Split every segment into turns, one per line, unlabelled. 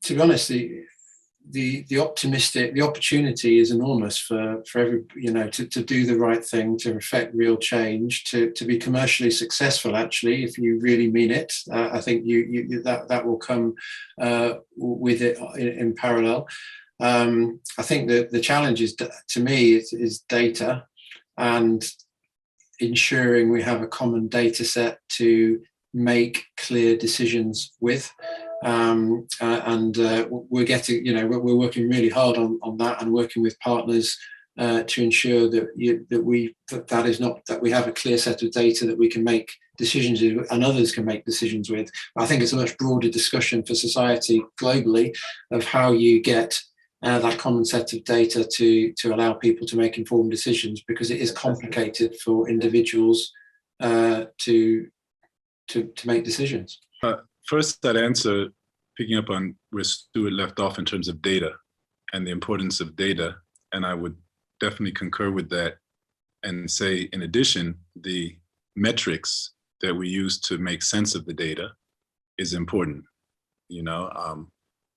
to be honest, the opportunity is enormous for every, to do the right thing, to effect real change, to be commercially successful. Actually, if you really mean it, I think that will come with it in parallel. I think that the challenge is, to me, is data, and ensuring we have a common data set to make clear decisions with. We're getting, we're working really hard on that, and working with partners to ensure that we have a clear set of data that we can make decisions with, and others can make decisions with. I think it's a much broader discussion for society globally of how you get that common set of data to allow people to make informed decisions, because it is complicated for individuals to make decisions.
First, I'd answer picking up on where Stuart left off in terms of data and the importance of data. And I would definitely concur with that and say, in addition, the metrics that we use to make sense of the data is important.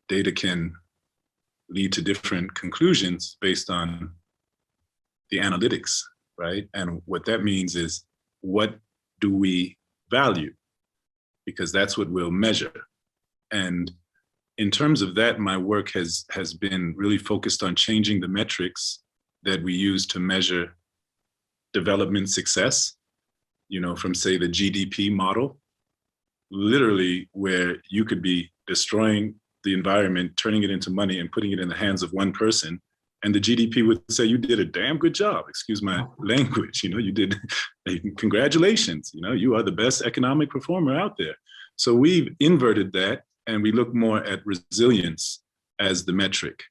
Data can lead to different conclusions based on the analytics, right? And what that means is, what do we value? Because that's what we'll measure. And in terms of that, my work has been really focused on changing the metrics that we use to measure development success, from, say, the GDP model, literally where you could be destroying the environment, turning it into money and putting it in the hands of one person, and the GDP would say, you did a damn good job, excuse my language, you did, congratulations, you are the best economic performer out there. So we've inverted that, and we look more at resilience as the metric.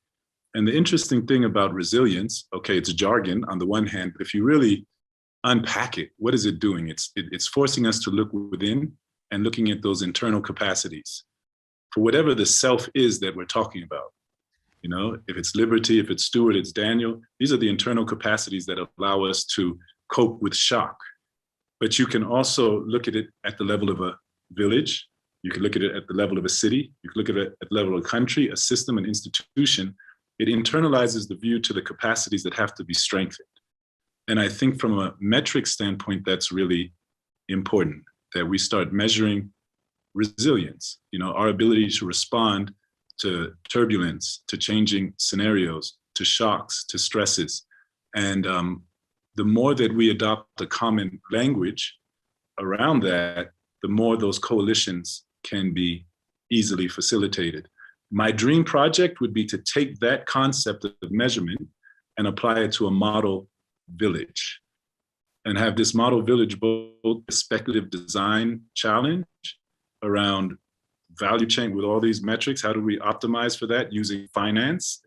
And the interesting thing about resilience, okay, it's jargon on the one hand, but if you really unpack it, what is it doing? It's forcing us to look within and looking at those internal capacities for whatever the self is that we're talking about. If it's Liberty, if it's Stuart, it's Daniel, these are the internal capacities that allow us to cope with shock. But you can also look at it at the level of a village. You can look at it at the level of a city. You can look at it at the level of a country, a system, an institution. It internalizes the view to the capacities that have to be strengthened. And I think from a metric standpoint, that's really important, that we start measuring resilience, our ability to respond to turbulence, to changing scenarios, to shocks, to stresses. And the more that we adopt a common language around that, the more those coalitions can be easily facilitated. My dream project would be to take that concept of measurement and apply it to a model village, and have this model village both a speculative design challenge around value chain with all these metrics. How do we optimize for that using finance?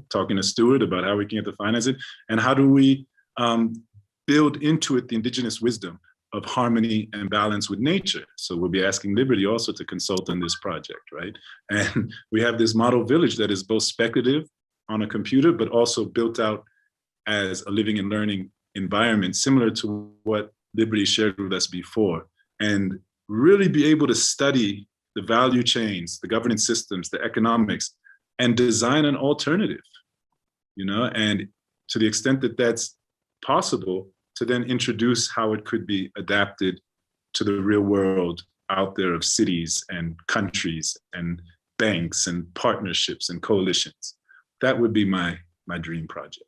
Talking to Stuart about how we can get to finance it, and how do we build into it the indigenous wisdom of harmony and balance with nature. So we'll be asking Liberty also to consult on this project, right? And we have this model village that is both speculative on a computer, but also built out as a living and learning environment, similar to what Liberty shared with us before, and really be able to study the value chains, the governance systems, the economics, and design an alternative, and to the extent that that's possible, to then introduce how it could be adapted to the real world out there of cities and countries and banks and partnerships and coalitions. That would be my dream project.